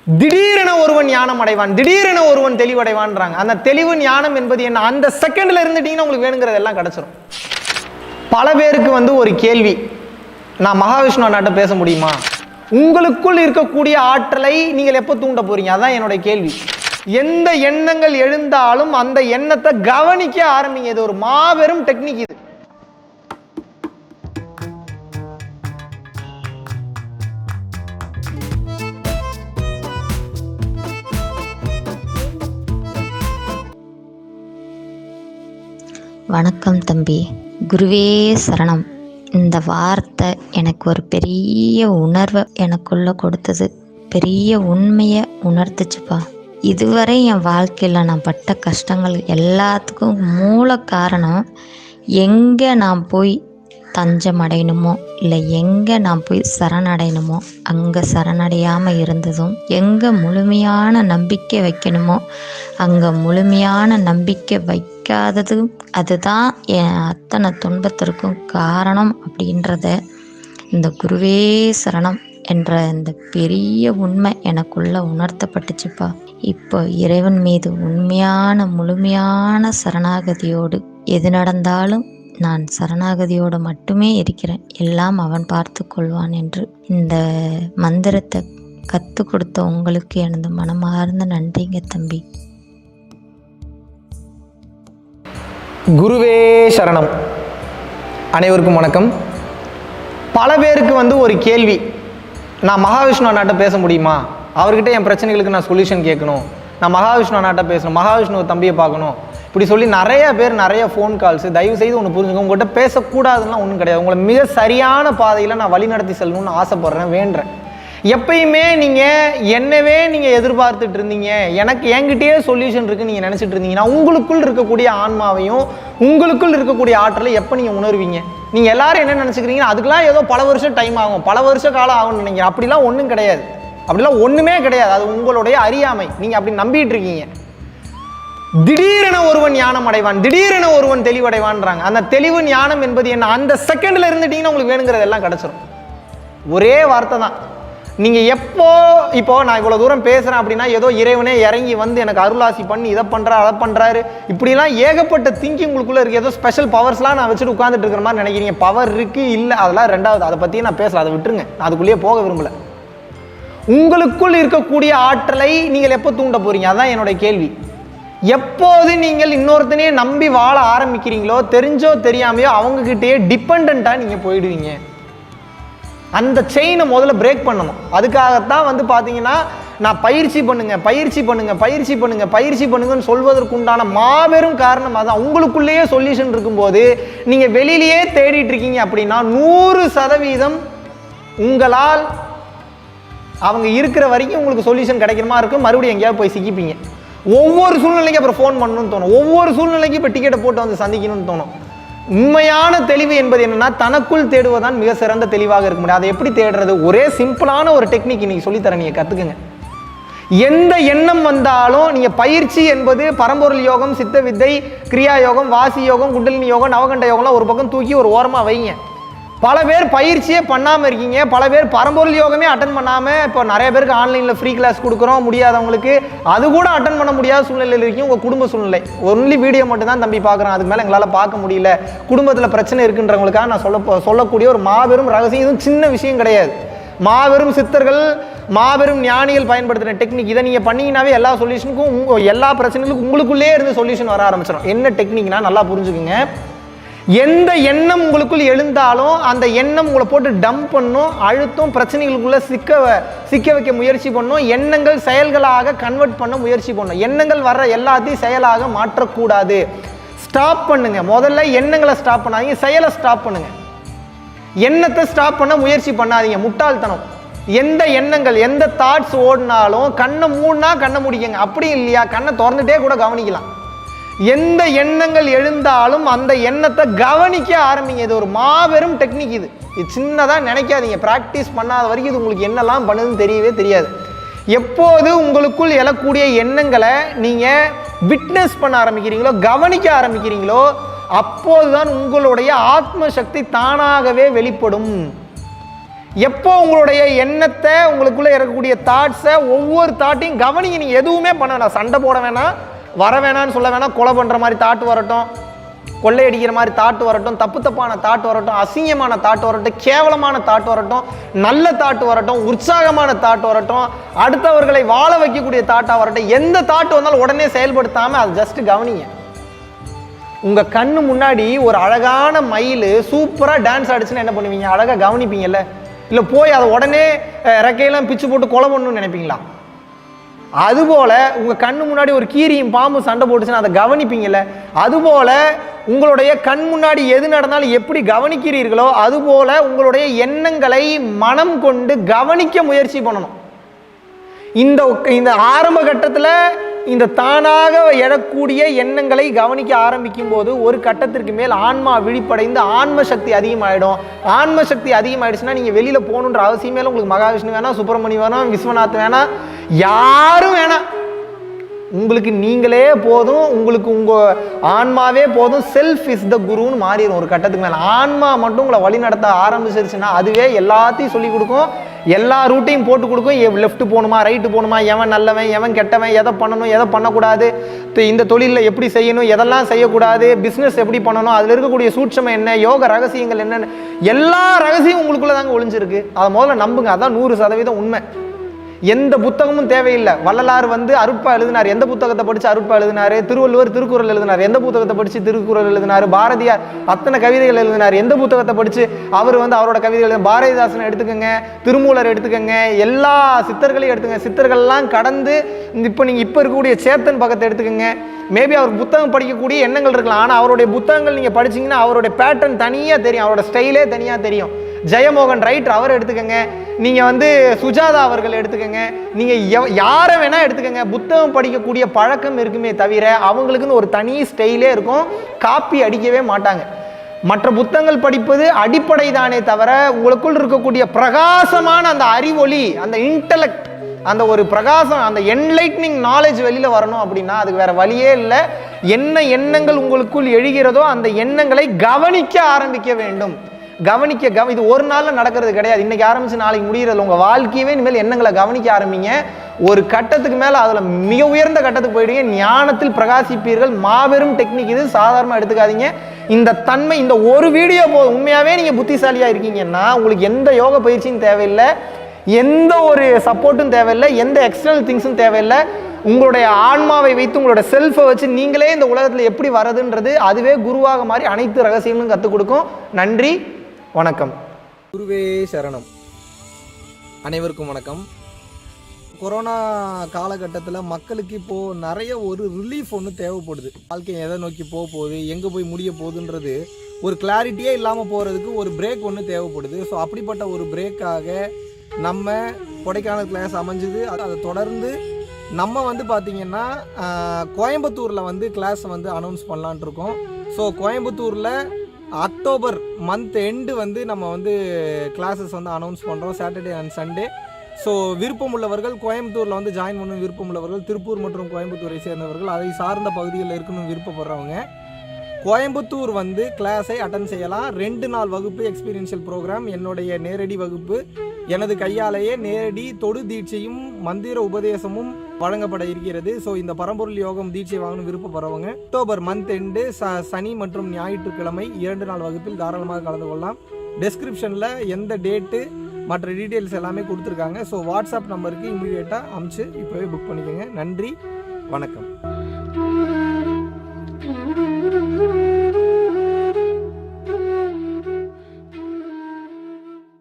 திடீரென ஒருவன் ஞானம் அடைவான், திடீரென ஒருவன் தெளிவடைவான்றாங்க. அந்த தெளிவு ஞானம் என்பது என்ன? அந்த செகண்ட்ல இருந்துட்டீங்கன்னா உங்களுக்கு வேணுங்கிறது எல்லாம் கிடைச்சிடும். பல பேருக்கு ஒரு கேள்வி, நான் மகாவிஷ்ணு அண்ணாட்ட பேச முடியுமா? உங்களுக்குள் இருக்கக்கூடிய ஆற்றலை நீங்கள் எப்போ தூண்ட போறீங்க? அதான் என்னுடைய கேள்வி. எந்த எண்ணங்கள் எழுந்தாலும் அந்த எண்ணத்தை கவனிக்க ஆரம்பிங்க. இது ஒரு மாபெரும் டெக்னிக். இது வணக்கம் தம்பி, குருவே சரணம். இந்த வார்த்தை எனக்கு ஒரு பெரிய உணர்வை எனக்குள்ள கொடுத்தது, பெரிய உண்மையை உணர்த்துச்சுப்பா. இதுவரை என் வாழ்க்கையில் நான் பட்ட கஷ்டங்கள் எல்லாத்துக்கும் மூல காரணம் எங்கே நான் போய் தஞ்சம் அடையணுமோ இல்லை எங்கே நான் போய் சரணடையணுமோ அங்கே சரணடையாமல் இருந்ததும், எங்கே முழுமையான நம்பிக்கை வைக்கணுமோ அங்கே முழுமையான நம்பிக்கை வைக்காததும் அதுதான் என் அத்தனை துன்பத்திற்கும் காரணம் அப்படின்றத இந்த குருவே சரணம் என்ற இந்த பெரிய உண்மை எனக்குள்ள உணர்த்தப்பட்டுச்சுப்பா. இப்போ இறைவன் மீது உண்மையான முழுமையான சரணாகதியோடு எது நடந்தாலும் நான் சரணாகதியோடு மட்டுமே இருக்கிறேன், எல்லாம் அவன் பார்த்து கொள்வான் என்று இந்த மந்திரத்தை கற்றுக் கொடுத்த உங்களுக்கு எனது மனமார்ந்த நன்றிங்க தம்பி. குருவே சரணம். அனைவருக்கும் வணக்கம். பல பேருக்கு ஒரு கேள்வி, நான் மகாவிஷ்ணு அண்ணாட்ட பேச முடியுமா? அவர்கிட்ட என் பிரச்சனைகளுக்கு நான் சொல்யூஷன் கேட்கணும், நான் மகாவிஷ்ணு அண்ணாட்ட பேசணும், மகாவிஷ்ணு தம்பியை பார்க்கணும், இப்படி சொல்லி நிறைய பேர் நிறைய ஃபோன் கால்ஸ். தயவு செய்து ஒன்று புரிஞ்சுங்க, உங்கள்கிட்ட பேசக்கூடாதுன்னா ஒன்றும் கிடையாது. உங்களை மிக சரியான பாதையில் நான் வழி நடத்தி செல்லணும்னு ஆசைப்படுறேன், வேண்டுறேன். எப்பயுமே நீங்கள் எதிர்பார்த்துட்டு இருந்தீங்க, எனக்கு என்கிட்டயே சொல்யூஷன் இருக்குன்னு நீங்கள் நினச்சிட்டு இருந்தீங்கன்னா உங்களுக்குள் இருக்கக்கூடிய ஆன்மாவையும் உங்களுக்குள் இருக்கக்கூடிய ஆற்றலை எப்போ நீங்கள் உணர்வீங்க? நீங்கள் எல்லாரும் என்ன நினச்சிக்கிறீங்கன்னா அதுக்கெல்லாம் ஏதோ பல வருஷம் டைம் ஆகும், பல வருஷ காலம் ஆகும்னு நினைக்கிறேன். அப்படிலாம் ஒன்றும் கிடையாது, அப்படிலாம் ஒன்றுமே கிடையாது. அது உங்களுடைய அறியாமை. நீங்கள் அப்படி நம்பிட்டு இருக்கீங்க. திடீரென ஒருவன் ஞானம் அடைவான், திடீரென ஒருவன் தெளிவடைவான்றாங்க. அந்த தெளிவு ஞானம் என்பது என்ன? அந்த செகண்ட்ல இருந்துட்டீங்கன்னா உங்களுக்கு வேணுங்கிறது எல்லாம் கிடைச்சிடும். ஒரே வார்த்தை தான். நீங்கள் இப்போ நான் இவ்வளோ தூரம் பேசுகிறேன் அப்படின்னா ஏதோ இறைவனே இறங்கி எனக்கு அருளாசி பண்ணி இதை பண்ணுறாரு அதை பண்ணுறாரு இப்படிலாம் ஏகப்பட்ட திங்கிங் உங்களுக்குள்ளே இருக்குது. ஏதோ ஸ்பெஷல் பவர்ஸ்லாம் நான் வச்சுட்டு உட்காந்துட்டு இருக்கிற மாதிரி நினைக்கிறீங்க. பவர் இருக்குது இல்லை, அதெல்லாம் ரெண்டாவது, அதை பற்றியே நான் பேசலாம், அதை விட்டுருங்க. நான் அதுக்குள்ளேயே போக விரும்பலை. உங்களுக்குள் இருக்கக்கூடிய ஆற்றலை நீங்கள் எப்போ தூண்ட போகிறீங்க? அதுதான் என்னுடைய கேள்வி. எப்போது நீங்கள் இன்னொருத்தனையே நம்பி வாழ ஆரம்பிக்கிறீங்களோ, தெரிஞ்சோ தெரியாமையோ அவங்கக்கிட்டேயே டிபெண்ட்டாக நீங்கள் போயிடுவீங்க. அந்த செயினை முதல்ல பிரேக் பண்ணணும். அதுக்காகத்தான் பார்த்தீங்கன்னா நான் பயிற்சி பண்ணுங்க பயிற்சி பண்ணுங்க பயிற்சி பண்ணுங்க பயிற்சி பண்ணுங்கன்னு சொல்வதற்குண்டான மாபெரும் காரணம் அதான். உங்களுக்குள்ளேயே சொல்யூஷன் இருக்கும்போது நீங்கள் வெளியிலேயே தேடிட்டு இருக்கீங்க அப்படின்னா 100% உங்களால் அவங்க இருக்கிற வரைக்கும் உங்களுக்கு சொல்யூஷன் கிடைக்கிற மாதிரி இருக்கும். மறுபடியும் எங்கேயாவது போய் சிக்கிப்பீங்க. ஒவ்வொரு சூழ்நிலைக்கும் அப்புறம் ஃபோன் பண்ணணும்னு தோணும், ஒவ்வொரு சூழ்நிலைக்கும் இப்போ டிக்கெட்டை போட்டு சந்திக்கணும்னு தோணும். உண்மையான தெளிவு என்பது என்னன்னா தனக்குள் தேடுவதான் மிக சிறந்த தெளிவாக இருக்க முடியும். அதை எப்படி தேடுறது? ஒரே சிம்பிளான ஒரு டெக்னிக் இன்னைக்கு சொல்லித்தரேன், நீங்கள் கற்றுக்குங்க. எந்த எண்ணம் வந்தாலும் நீங்கள் பயிற்சி என்பது பரம்பொருள் யோகம், சித்த வித்தை, கிரியா யோகம், வாசி யோகம், குண்டலினி யோகம், நவகண்ட யோகம்லாம் ஒரு பக்கம் தூக்கி ஒரு ஓரமாக வைங்க. பல பேர் பயிற்சியே பண்ணாமல் இருக்கீங்க, பல பேர் பரம்பொருள் யோகமே அட்டன் பண்ணாமல். இப்போ நிறைய பேருக்கு ஆன்லைனில் ஃப்ரீ கிளாஸ் கொடுக்குறோம், முடியாதவங்களுக்கு அது கூட அட்டன் பண்ண முடியாத சூழ்நிலையில் இருக்கீங்க. உங்கள் குடும்ப சூழ்நிலை ஒன்லி வீடியோ மட்டும் தான் தம்பி பார்க்குறேன், அதுக்கு மேலே எங்களால் பார்க்க முடியல, குடும்பத்தில் பிரச்சனை இருக்குன்றவங்களுக்காக நான் சொல்லக்கூடிய ஒரு மாபெரும் ரகசியம். இதுவும் சின்ன விஷயம் கிடையாது. மாபெரும் சித்தர்கள், மாபெரும் ஞானிகள் பயன்படுத்துகிற டெக்னிக். இதை நீங்கள் பண்ணீங்கன்னாவே எல்லா சொல்யூஷனுக்கும், எல்லா பிரச்சனைகளுக்கும் உங்களுக்குள்ளே இருந்து சொல்யூஷன் வர ஆரம்பிச்சிடும். என்ன டெக்னிக்னா நல்லா புரிஞ்சுக்குங்க. எந்த எண்ணம் உங்களுக்குள் எழுந்தாலும் அந்த எண்ணம் உங்களை போட்டு டம்ப் பண்ணும், அழுத்தம், பிரச்சனைகளுக்குள்ள சிக்க வைக்க முயற்சி பண்ணும். எண்ணங்கள் செயல்களாக கன்வெர்ட் பண்ண முயற்சி பண்ணும். எண்ணங்கள் வர்ற எல்லாத்தையும் செயலாக மாற்றக்கூடாது. ஸ்டாப் பண்ணுங்க. முதல்ல எண்ணங்களை ஸ்டாப் பண்ணாதீங்க, செயலை ஸ்டாப் பண்ணுங்க. எண்ணத்தை ஸ்டாப் பண்ண முயற்சி பண்ணாதீங்க, முட்டாள்தனம். எந்த எண்ணங்கள், எந்த தாட்ஸ் ஓடினாலும் கண்ணை மூடினா கண்ணை முடிக்கங்க. அப்படி இல்லையா, கண்ணை திறந்துட்டே கூட கவனிக்கலாம். எந்த எண்ணங்கள் எழுந்தாலும் அந்த எண்ணத்தை கவனிக்க ஆரம்பிங்க. இது ஒரு மாபெரும் டெக்னிக். இது சின்னதாக நினைக்காதீங்க. ப்ராக்டிஸ் பண்ணாத வரைக்கும் இது உங்களுக்கு என்னெல்லாம் பண்ணுதுன்னு தெரியவே தெரியாது. எப்போது உங்களுக்குள் எழக்கூடிய எண்ணங்களை நீங்கள் விட்னஸ் பண்ண ஆரம்பிக்கிறீங்களோ, கவனிக்க ஆரம்பிக்கிறீங்களோ, அப்போதுதான் உங்களுடைய ஆத்ம சக்தி தானாகவே வெளிப்படும். எப்போ உங்களுடைய எண்ணத்தை, உங்களுக்குள்ளே இருக்கக்கூடிய தாட்ஸை, ஒவ்வொரு தாட்டையும் கவனிங்க. நீங்கள் எதுவுமே பண்ண வேணாம், சண்டை போட வேணாம், வர வேணான்னு சொல்ல வேணாம், கொலை பண்ணுற மாதிரி தாட்டு வரட்டும், கொள்ளையடிக்கிற மாதிரி தாட்டு வரட்டும், தப்பு தப்பான தாட்டு வரட்டும், அசிங்கமான தாட்டு வரட்டும், கேவலமான தாட்டு வரட்டும், நல்ல தாட்டு வரட்டும், உற்சாகமான தாட்டு வரட்டும், அடுத்தவர்களை வாழ வைக்கக்கூடிய தாட்டாக வரட்டும், எந்த தாட்டு வந்தாலும் உடனே செயல்படுத்தாமல் அது ஜஸ்ட் கவனிங்க. உங்கள் கண்ணு முன்னாடி ஒரு அழகான மயில் சூப்பராக டான்ஸ் ஆடிச்சுன்னா என்ன பண்ணுவீங்க? அழகாக கவனிப்பீங்கல்ல? இல்லை போய் அதை உடனே ரெக்கையெல்லாம் பிச்சு போட்டு கொலை பண்ணணும்னு நினைப்பீங்களா? அதுபோல உங்கள் கண்ணு முன்னாடி ஒரு கீரியும் பாம்பு சண்டை போட்டுச்சுன்னா அதை கவனிப்பீங்கல்ல? அதுபோல உங்களுடைய கண் முன்னாடி எது நடந்தாலும் எப்படி கவனிக்கிறீர்களோ அதுபோல உங்களுடைய எண்ணங்களை மனம் கொண்டு கவனிக்க முயற்சி பண்ணணும். இந்த ஆரம்ப கட்டத்தில் இந்த தானாக எழக்கூடிய எண்ணங்களை கவனிக்க ஆரம்பிக்கும் போது ஒரு கட்டத்திற்கு மேல் ஆன்மா விழிப்படைந்து ஆன்ம சக்தி அதிகமாகிடும். ஆன்ம சக்தி அதிகமாகிடுச்சுன்னா நீங்கள் வெளியில் போகணுன்ற அவசியமே இல்லை. உங்களுக்கு மகாவிஷ்ணு வேணாம், சுப்பிரமணியம் வேணாம், விஸ்வநாத் வேணாம், யாரும் வேணாம். உங்களுக்கு நீங்களே போதும், உங்களுக்கு உங்கள் ஆன்மாவே போதும். செல்ஃப் இஸ் த குருன்னு மாறிடும் ஒரு கட்டத்துக்கு மேலே. ஆன்மா மட்டும் உங்களை வழி நடத்த ஆரம்பிச்சிருச்சுன்னா அதுவே எல்லாத்தையும் சொல்லிக் கொடுக்கும், எல்லா ரூட்டையும் போட்டு கொடுக்கும். லெஃப்ட் போகணுமா, ரைட்டு போகணுமா, எவன் நல்லவன் எவன் கெட்டவன், எதை பண்ணணும் எதை பண்ணக்கூடாது, இந்த தொழிலில் எப்படி செய்யணும் எதெல்லாம் செய்யக்கூடாது, பிஸ்னஸ் எப்படி பண்ணணும், அதில் இருக்கக்கூடிய சூட்சமம் என்ன, யோக ரகசியங்கள் என்னென்னு எல்லா ரகசியம் உங்களுக்குள்ளே தாங்க ஒளிஞ்சிருக்கு. அதை முதல்ல நம்புங்க. அதான் 100% உண்மை. எந்த புத்தகமும் தேவையில்லை. வள்ளலார் அருட்பா எழுதினார், எந்த புத்தகத்தை படித்து அருட்பா எழுதினார்? திருவள்ளுவர் திருக்குறள் எழுதினார், எந்த புத்தகத்தை படித்து திருக்குறள் எழுதினார்? பாரதியார் அத்தனை கவிதைகள் எழுதினார், எந்த புத்தகத்தை படித்து அவர் அவரோட கவிதைகள்? பாரதிதாசனை எடுத்துக்கோங்க, திருமூலர் எடுத்துக்கோங்க, எல்லா சித்தர்களையும் எடுத்துக்கங்க. சித்தர்கள்லாம் கடந்து இப்போ நீங்கள் இப்போ இருக்கக்கூடிய சேத்தன் பக்கத்தை எடுத்துக்கோங்க. மேபி அவர் புத்தகம் படிக்கக்கூடிய எண்ணங்கள் இருக்கலாம், ஆனால் அவருடைய புத்தகங்கள் நீங்கள் படிச்சிங்கன்னா அவருடைய பேட்டர்ன் தனியாக தெரியும், அவரோட ஸ்டைலே தனியாக தெரியும். ஜெயமோகன் ரைட்டர் அவர் எடுத்துக்கங்க, நீங்கள் சுஜாதா அவர்கள் எடுத்துக்கங்க, நீங்கள் யாரை வேணால் எடுத்துக்கங்க. புத்தகம் படிக்கக்கூடிய பழக்கம் இருக்குமே தவிர அவங்களுக்குன்னு ஒரு தனி ஸ்டைலே இருக்கும், காப்பி அடிக்கவே மாட்டாங்க. மற்ற புத்தகங்கள் படிப்பது அடிப்படை தானே தவிர உங்களுக்குள் இருக்கக்கூடிய பிரகாசமான அந்த அறிவொளி, அந்த இன்டலெக்ட், அந்த ஒரு பிரகாசம், அந்த என்லைட்னிங் நாலேஜ் வெளியில் வரணும் அப்படின்னா அதுக்கு வேற வழியே இல்லை. என்ன எண்ணங்கள் உங்களுக்குள் எழுகிறதோ அந்த எண்ணங்களை கவனிக்க ஆரம்பிக்க வேண்டும். இது ஒரு நாளில் நடக்கிறது கிடையாது. இன்னைக்கு ஆரம்பிச்சு நாளைக்கு முடிகிறது. உங்கள் வாழ்க்கையவே இனிமேல் எண்ணங்களை கவனிக்க ஆரம்பிங்க. ஒரு கட்டத்துக்கு மேலே அதில் மிக உயர்ந்த கட்டத்துக்கு போயிடுங்க. ஞானத்தில் பிரகாசிப்பீர்கள். மாபெரும் டெக்னிக் இது, சாதாரணமாக எடுத்துக்காதீங்க. இந்த தன்மை, இந்த ஒரு வீடியோ போதும். உண்மையாகவே நீங்கள் புத்திசாலியாக இருக்கீங்கன்னா உங்களுக்கு எந்த யோக பயிற்சியும் தேவையில்லை, எந்த ஒரு சப்போர்ட்டும் தேவையில்லை, எந்த எக்ஸ்டர்னல் திங்ஸும் தேவையில்லை. உங்களுடைய ஆன்மாவை வைத்து உங்களோட செல்ஃபை வச்சு நீங்களே இந்த உலகத்தில் எப்படி வரதுன்றது அதுவே குருவாக மாதிரி அனைத்து ரகசியங்களும் கற்றுக் கொடுக்கும். நன்றி, வணக்கம். குருவே சரணம். அனைவருக்கும் வணக்கம். கொரோனா காலகட்டத்தில் மக்களுக்கு இப்போது நிறைய ஒரு ரிலீஃப் ஒன்று தேவைப்படுது. வாழ்க்கை எதை நோக்கி போக போகுது, எங்கே போய் முடிய போகுதுன்றது ஒரு கிளாரிட்டியே இல்லாமல் போகிறதுக்கு ஒரு பிரேக் ஒன்று தேவைப்படுது. ஸோ அப்படிப்பட்ட ஒரு பிரேக்காக நம்ம கொடைக்கானல் கிளாஸ் அமைஞ்சுது. அதை தொடர்ந்து நம்ம பார்த்திங்கன்னா கோயம்புத்தூரில் கிளாஸ் அனௌன்ஸ் பண்ணலான்ட்டு இருக்கோம். ஸோ கோயம்புத்தூரில் அக்டோபர் மந்த் எண்டு நம்ம கிளாஸஸ் அனௌன்ஸ் பண்ணுறோம், சாட்டர்டே அண்ட் சண்டே. ஸோ விருப்பம் உள்ளவர்கள் கோயம்புத்தூரில் ஜாயின் பண்ணணும், விருப்பம் உள்ளவர்கள் திருப்பூர் மற்றும் கோயம்புத்தூரை சேர்ந்தவர்கள், அதை சார்ந்த பகுதிகளில் இருக்கணும்னு விருப்பப்படுறவங்க கோயம்புத்தூர் கிளாஸை அட்டன் செய்யலாம். 2 நாள் வகுப்பு, எக்ஸ்பீரியன்ஷியல் ப்ரோக்ராம், என்னுடைய நேரடி வகுப்பு, எனது கையாலேயே நேரடி தொடு தீட்சையும் மந்திர உபதேசமும் வழங்கப்பட இருக்கிறது. ஸோ இந்த பரம்பொருள் யோகம் தீட்சை வாங்கணும் விருப்பப்படுறவங்க அக்டோபர் மந்த் எண்டு சனி மற்றும் ஞாயிற்றுக்கிழமை 2 நாள் வகுப்பில் தாராளமாக கலந்து கொள்ளலாம். டெஸ்கிரிப்ஷனில் எந்த டேட்டு மற்ற டீட்டெயில்ஸ் எல்லாமே கொடுத்துருக்காங்க. ஸோ வாட்ஸ்அப் நம்பருக்கு இமீடியட்டாக அமுச்சு இப்போவே புக் பண்ணிக்கோங்க. நன்றி, வணக்கம்.